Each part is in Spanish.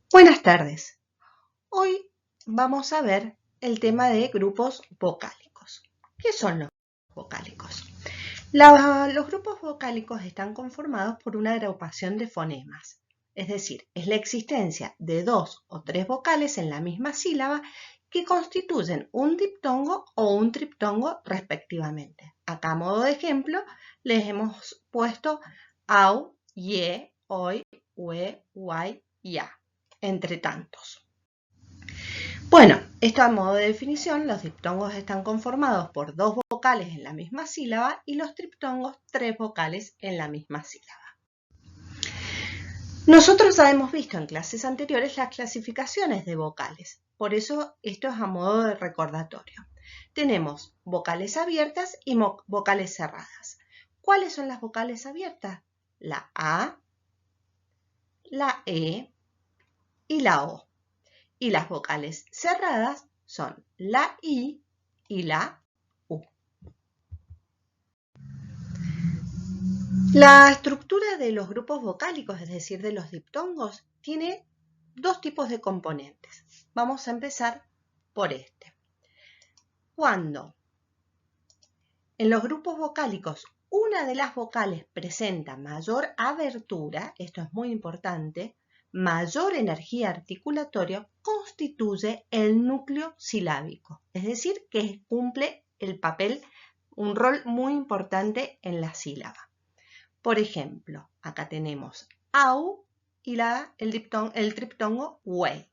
Buenas tardes. Hoy vamos a ver el tema de grupos vocálicos. ¿Qué son los vocálicos? Los grupos vocálicos están conformados por una agrupación de fonemas, es decir, es la existencia de dos o tres vocales en la misma sílaba que constituyen un diptongo o un triptongo respectivamente. Acá a modo de ejemplo les hemos puesto au, ye, oi, ue, uai, ya, entre tantos. Bueno, esto a modo de definición, los diptongos están conformados por dos vocales en la misma sílaba y los triptongos tres vocales en la misma sílaba. Nosotros ya hemos visto en clases anteriores las clasificaciones de vocales, por eso esto es a modo de recordatorio. Tenemos vocales abiertas y vocales cerradas. ¿Cuáles son las vocales abiertas? La A, la E y la O. Y las vocales cerradas son la I y la U. La estructura de los grupos vocálicos, es decir, de los diptongos, tiene dos tipos de componentes. Vamos a empezar por este. Cuando en los grupos vocálicos una de las vocales presenta mayor abertura, esto es muy importante, mayor energía articulatoria, constituye el núcleo silábico, es decir, que cumple el papel, un rol muy importante en la sílaba. Por ejemplo, acá tenemos au y el triptongo ue.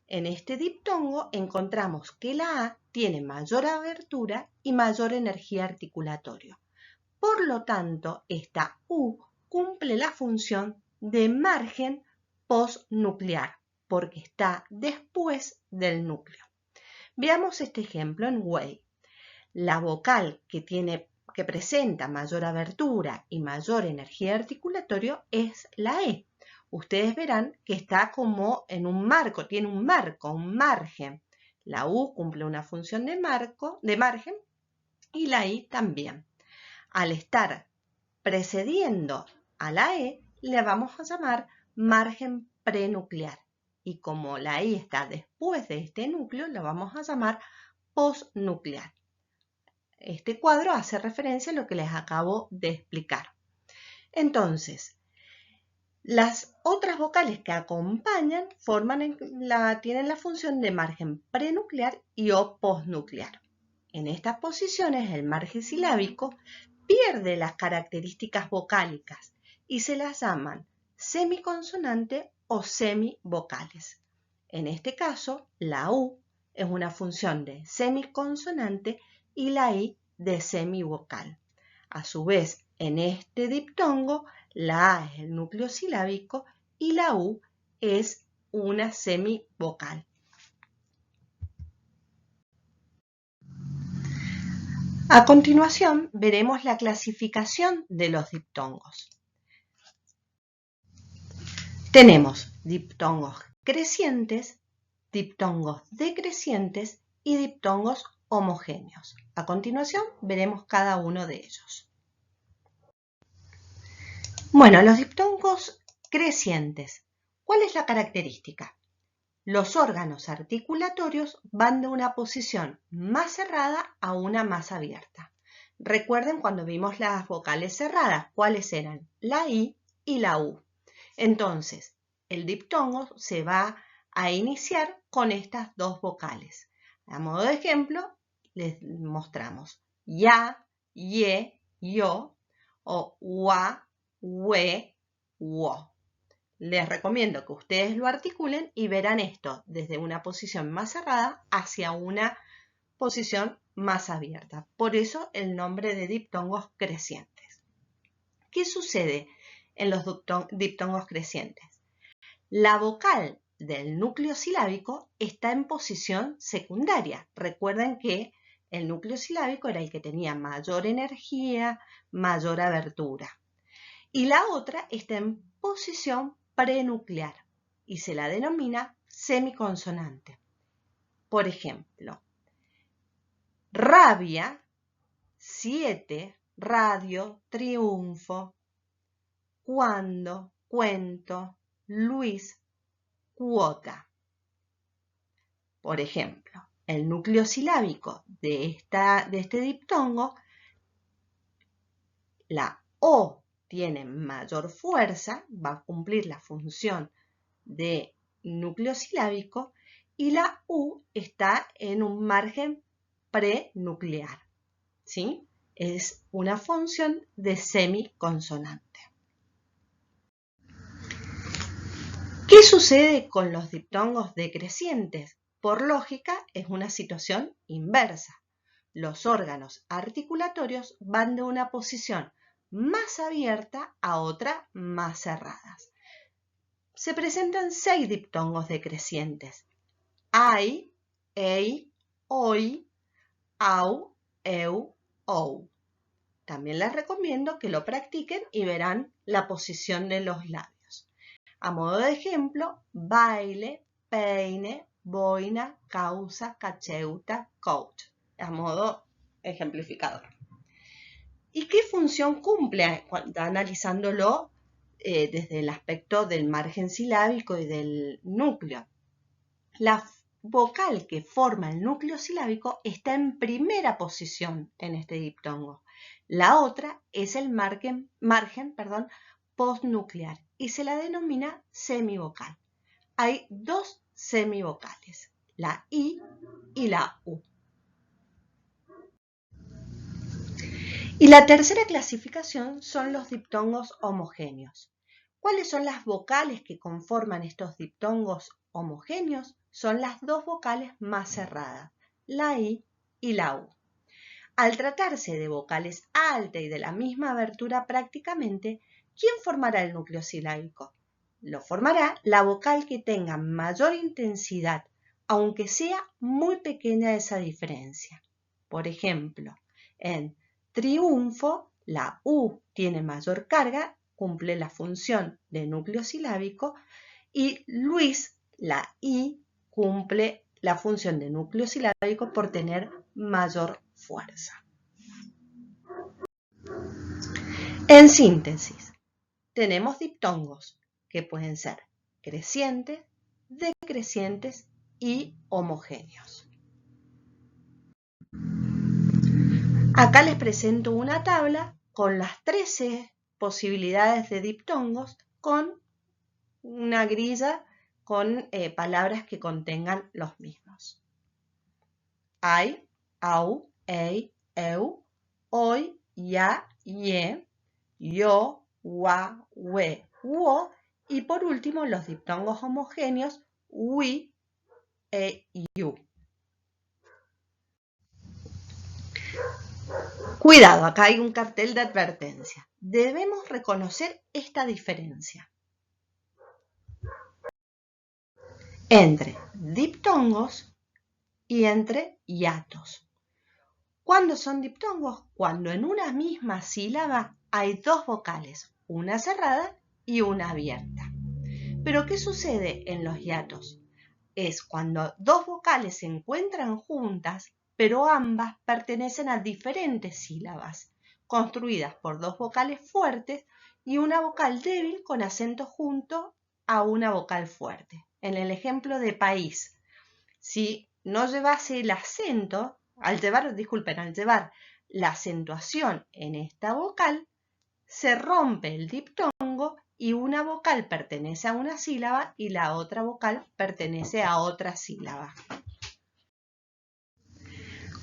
En este diptongo encontramos que la A tiene mayor abertura y mayor energía articulatoria. Por lo tanto, esta U cumple la función de margen postnuclear, porque está después del núcleo. Veamos este ejemplo en Wei. La vocal que presenta mayor abertura y mayor energía articulatoria es la E. Ustedes verán que está como en un marco, tiene un marco, un margen. La U cumple una función de margen, y la I también. Al estar precediendo a la E, le vamos a llamar margen prenuclear. Y como la I está después de este núcleo, la vamos a llamar postnuclear. Este cuadro hace referencia a lo que les acabo de explicar. Entonces, las otras vocales que acompañan tienen la función de margen prenuclear y o postnuclear. En estas posiciones, el margen silábico pierde las características vocálicas y se las llaman semiconsonante o semivocales. En este caso, la U es una función de semiconsonante y la I de semivocal. A su vez, en este diptongo, la A es el núcleo silábico y la U es una semivocal. A continuación, veremos la clasificación de los diptongos. Tenemos diptongos crecientes, diptongos decrecientes y diptongos homogéneos. A continuación, veremos cada uno de ellos. Bueno, los diptongos crecientes. ¿Cuál es la característica? Los órganos articulatorios van de una posición más cerrada a una más abierta. Recuerden cuando vimos las vocales cerradas, ¿cuáles eran? La I y la U. Entonces, el diptongo se va a iniciar con estas dos vocales. A modo de ejemplo, les mostramos ya, ye, yo o ua, ue, uo. Les recomiendo que ustedes lo articulen y verán esto desde una posición más cerrada hacia una posición más abierta. Por eso el nombre de diptongos crecientes. ¿Qué sucede en los diptongos crecientes? La vocal del núcleo silábico está en posición secundaria. Recuerden que el núcleo silábico era el que tenía mayor energía, mayor abertura. Y la otra está en posición prenuclear y se la denomina semiconsonante. Por ejemplo, rabia, 7, radio, triunfo, cuando, cuento, Luis, cuota. Por ejemplo, el núcleo silábico de este diptongo, la O tiene mayor fuerza, va a cumplir la función de núcleo silábico, y la U está en un margen prenuclear, ¿sí? Es una función de semiconsonante. ¿Qué sucede con los diptongos decrecientes? Por lógica, es una situación inversa. Los órganos articulatorios van de una posición más abierta a otra más cerrada. Se presentan 6 diptongos decrecientes: ai, ei, oi, au, eu, ou. También les recomiendo que lo practiquen y verán la posición de los labios. A modo de ejemplo, baile, peine, boina, causa, cacheuta, coach. A modo ejemplificador. ¿Y qué función cumple? Analizándolo desde el aspecto del margen silábico y del núcleo. La vocal que forma el núcleo silábico está en primera posición en este diptongo. La otra es el margen postnuclear y se la denomina semivocal. Hay 2 semivocales, la I y la U. Y la tercera clasificación son los diptongos homogéneos. ¿Cuáles son las vocales que conforman estos diptongos homogéneos? Son las 2 vocales más cerradas, la I y la U. Al tratarse de vocales altas y de la misma abertura prácticamente, ¿quién formará el núcleo silábico? Lo formará la vocal que tenga mayor intensidad, aunque sea muy pequeña esa diferencia. Por ejemplo, en triunfo, la U tiene mayor carga, cumple la función de núcleo silábico, y Luis, la I, cumple la función de núcleo silábico por tener mayor fuerza. En síntesis, tenemos diptongos que pueden ser crecientes, decrecientes y homogéneos. Acá les presento una tabla con las 13 posibilidades de diptongos con una grilla con palabras que contengan los mismos. Ai, au, ei, eu, oi, ya, ye, yo, wa, we, wo, y por último los diptongos homogéneos we, e, you. Cuidado, acá hay un cartel de advertencia. Debemos reconocer esta diferencia entre diptongos y entre hiatos. ¿Cuándo son diptongos? Cuando en una misma sílaba hay 2 vocales, una cerrada y una abierta. ¿Pero qué sucede en los hiatos? Es cuando 2 vocales se encuentran juntas, pero ambas pertenecen a diferentes sílabas, construidas por 2 vocales fuertes y una vocal débil con acento junto a una vocal fuerte. En el ejemplo de país, si no llevase el acento, al llevar la acentuación en esta vocal, se rompe el diptongo y una vocal pertenece a una sílaba y la otra vocal pertenece a otra sílaba.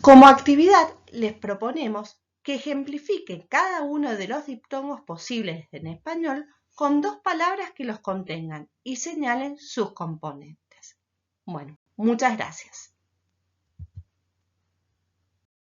Como actividad, les proponemos que ejemplifiquen cada uno de los diptongos posibles en español con 2 palabras que los contengan y señalen sus componentes. Bueno, muchas gracias.